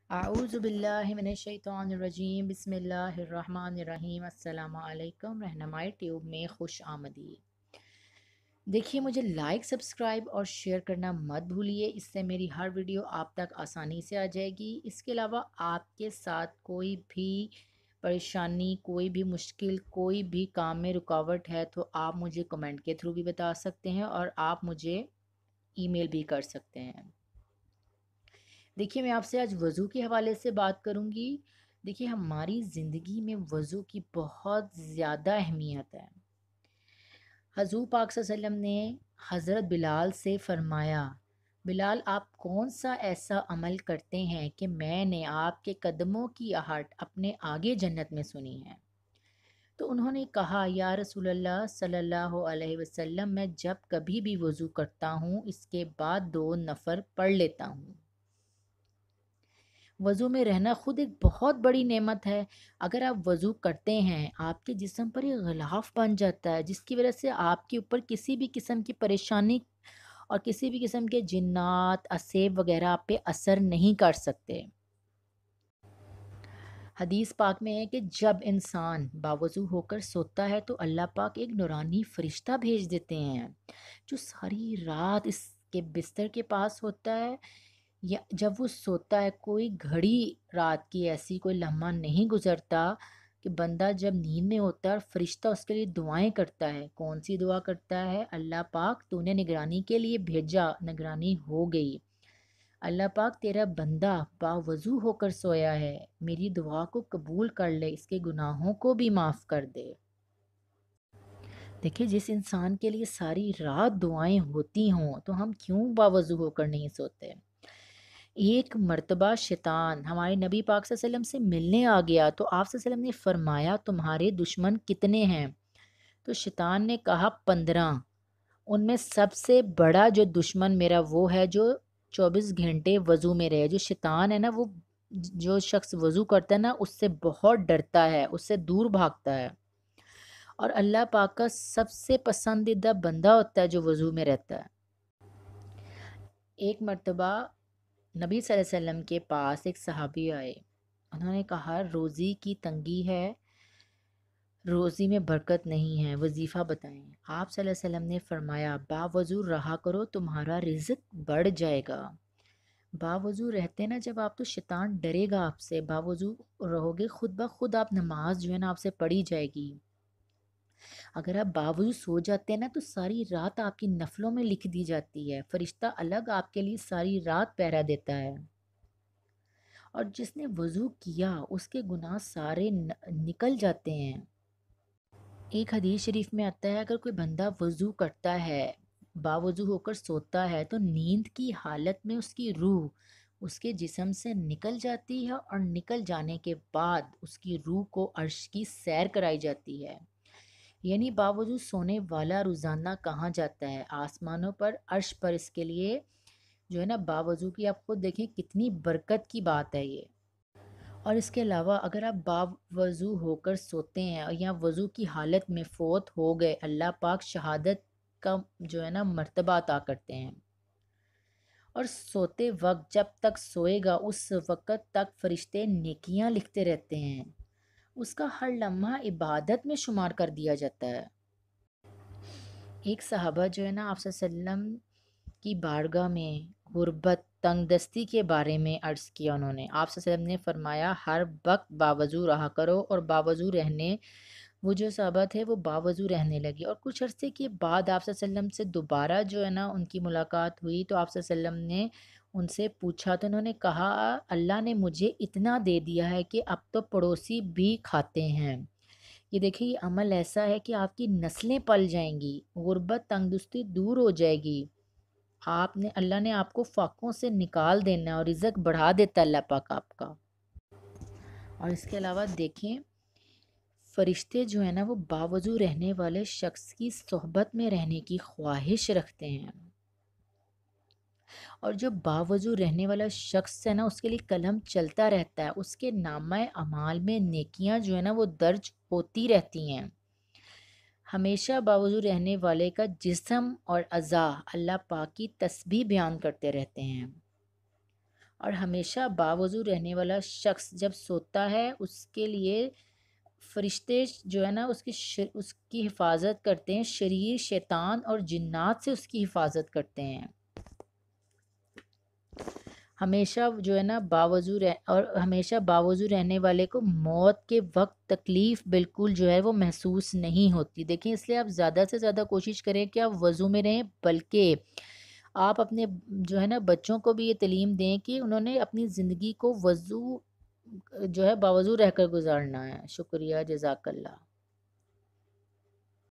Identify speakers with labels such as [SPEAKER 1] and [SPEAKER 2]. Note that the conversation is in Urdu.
[SPEAKER 1] اعوذ باللہ من الشیطان الرجیم بسم اللہ الرحمن الرحیم۔ السلام علیکم، رہنمائی ٹیوب میں خوش آمدید۔ دیکھیے، مجھے لائک، سبسکرائب اور شیئر کرنا مت بھولیے، اس سے میری ہر ویڈیو آپ تک آسانی سے آ جائے گی۔ اس کے علاوہ آپ کے ساتھ کوئی بھی پریشانی، کوئی بھی مشکل، کوئی بھی کام میں رکاوٹ ہے تو آپ مجھے کمنٹ کے تھرو بھی بتا سکتے ہیں اور آپ مجھے ای میل بھی کر سکتے ہیں۔ دیکھیے، میں آپ سے آج وضو کے حوالے سے بات کروں گی۔ دیکھیے، ہماری زندگی میں وضو کی بہت زیادہ اہمیت ہے۔ حضور پاک صلی اللہ علیہ وسلم نے حضرت بلال سے فرمایا، بلال آپ کون سا ایسا عمل کرتے ہیں کہ میں نے آپ کے قدموں کی آہٹ اپنے آگے جنت میں سنی ہے؟ تو انہوں نے کہا، یا رسول اللہ صلی اللہ علیہ وسلم، میں جب کبھی بھی وضو کرتا ہوں اس کے بعد 2 نفل پڑھ لیتا ہوں۔ وضو میں رہنا خود ایک بہت بڑی نعمت ہے۔ اگر آپ وضو کرتے ہیں، آپ کے جسم پر ایک غلاف بن جاتا ہے جس کی وجہ سے آپ کے اوپر کسی بھی قسم کی پریشانی اور کسی بھی قسم کے جنات، اسیب وغیرہ آپ پہ اثر نہیں کر سکتے۔ حدیث پاک میں ہے کہ جب انسان باوضو ہو کر سوتا ہے تو اللہ پاک ایک نورانی فرشتہ بھیج دیتے ہیں جو ساری رات اس کے بستر کے پاس ہوتا ہے، یا جب وہ سوتا ہے کوئی گھڑی رات کی ایسی کوئی لمحہ نہیں گزرتا کہ بندہ جب نیند میں ہوتا ہے اور فرشتہ اس کے لیے دعائیں کرتا ہے۔ کون سی دعا کرتا ہے؟ اللہ پاک تو نے نگرانی کے لیے بھیجا، نگرانی ہو گئی۔ اللہ پاک تیرا بندہ باوضو ہو کر سویا ہے، میری دعا کو قبول کر لے، اس کے گناہوں کو بھی معاف کر دے۔ دیکھیں، جس انسان کے لیے ساری رات دعائیں ہوتی ہوں تو ہم کیوں باوضو ہو کر نہیں سوتے؟ ایک مرتبہ شیطان ہمارے نبی پاک صلی اللہ علیہ وسلم سے ملنے آ گیا تو آپ صلی اللہ علیہ وسلم نے فرمایا، تمہارے دشمن کتنے ہیں؟ تو شیطان نے کہا 15۔ ان میں سب سے بڑا جو دشمن میرا وہ ہے جو 24 گھنٹے وضو میں رہے۔ جو شیطان ہے نا، وہ جو شخص وضو کرتا ہے نا اس سے بہت ڈرتا ہے، اس سے دور بھاگتا ہے، اور اللہ پاک کا سب سے پسندیدہ بندہ ہوتا ہے جو وضو میں رہتا ہے۔ ایک مرتبہ نبی صلی اللہ علیہ وسلم کے پاس ایک صحابی آئے، انہوں نے کہا روزی کی تنگی ہے، روزی میں برکت نہیں ہے، وظیفہ بتائیں۔ آپ صلی اللہ علیہ وسلم نے فرمایا، باوضو رہا کرو، تمہارا رزق بڑھ جائے گا۔ باوضو رہتے نا جب آپ تو شیطان ڈرے گا آپ سے، باوضو رہو گے خود بخود آپ نماز جو ہے نا آپ سے پڑھی جائے گی۔ اگر آپ باوضو سو جاتے ہیں نا تو ساری رات آپ کی نفلوں میں لکھ دی جاتی ہے، فرشتہ الگ آپ کے لیے ساری رات پہرا دیتا ہے، اور جس نے وضو کیا اس کے گناہ سارے نکل جاتے ہیں۔ ایک حدیث شریف میں آتا ہے، اگر کوئی بندہ وضو کرتا ہے، باوضو ہو کر سوتا ہے تو نیند کی حالت میں اس کی روح اس کے جسم سے نکل جاتی ہے، اور نکل جانے کے بعد اس کی روح کو عرش کی سیر کرائی جاتی ہے۔ یعنی باوضو سونے والا روزانہ کہاں جاتا ہے؟ آسمانوں پر، عرش پر۔ اس کے لیے جو ہے نا باوضو کی آپ خود دیکھیں کتنی برکت کی بات ہے یہ۔ اور اس کے علاوہ اگر آپ باوضو ہو کر سوتے ہیں یا وضو کی حالت میں فوت ہو گئے، اللہ پاک شہادت کا جو ہے نا مرتبہ عطا کرتے ہیں، اور سوتے وقت جب تک سوئے گا اس وقت تک فرشتے نیکیاں لکھتے رہتے ہیں، اس کا ہر لمحہ عبادت میں شمار کر دیا جاتا ہے۔ ایک صحابہ جو ہے نا آپ صلی اللہ علیہ وسلم کی بارگاہ میں غربت، تنگ دستی کے بارے میں عرض کیا۔ انہوں نے آپ صلی اللہ علیہ وسلم نے فرمایا، ہر وقت باوضو رہا کرو، اور باوضو رہنے وہ جو صحابہ تھے وہ باوضو رہنے لگے، اور کچھ عرصے کے بعد آپ صلی اللہ علیہ وسلم سے دوبارہ جو ہے نا ان کی ملاقات ہوئی تو آپ صلی اللہ علیہ وسلم نے ان سے پوچھا تو انہوں نے کہا، اللہ نے مجھے اتنا دے دیا ہے کہ اب تو پڑوسی بھی کھاتے ہیں۔ یہ دیکھیں، یہ عمل ایسا ہے کہ آپ کی نسلیں پل جائیں گی، غربت تنگدستی دور ہو جائے گی، اللہ نے آپ کو فاقوں سے نکال دینا ہے اور رزق بڑھا دیتا ہے اللہ پاک آپ کا۔ اور اس کے علاوہ دیکھیں، فرشتے جو ہیں نا وہ باوضو رہنے والے شخص کی صحبت میں رہنے کی خواہش رکھتے ہیں، اور جو باوضو رہنے والا شخص ہے نا اس کے لیے قلم چلتا رہتا ہے، اس کے نامہ اعمال میں نیکیاں جو ہے نا وہ درج ہوتی رہتی ہیں۔ ہمیشہ باوضو رہنے والے کا جسم اور اعضاء اللہ پاک کی تسبیح بیان کرتے رہتے ہیں، اور ہمیشہ باوضو رہنے والا شخص جب سوتا ہے اس کے لیے فرشتے جو ہے نا اس کی حفاظت کرتے ہیں، شریر شیطان اور جنات سے اس کی حفاظت کرتے ہیں۔ ہمیشہ جو ہے نا ہمیشہ باوضو رہنے والے کو موت کے وقت تکلیف بالکل جو ہے وہ محسوس نہیں ہوتی۔ دیکھیں اس لیے آپ زیادہ سے زیادہ کوشش کریں کہ آپ وضو میں رہیں، بلکہ آپ اپنے جو ہے نا بچوں کو بھی یہ تعلیم دیں کہ انہوں نے اپنی زندگی کو وضو جو ہے باوضو رہ کر گزارنا ہے۔ شکریہ، جزاک اللہ۔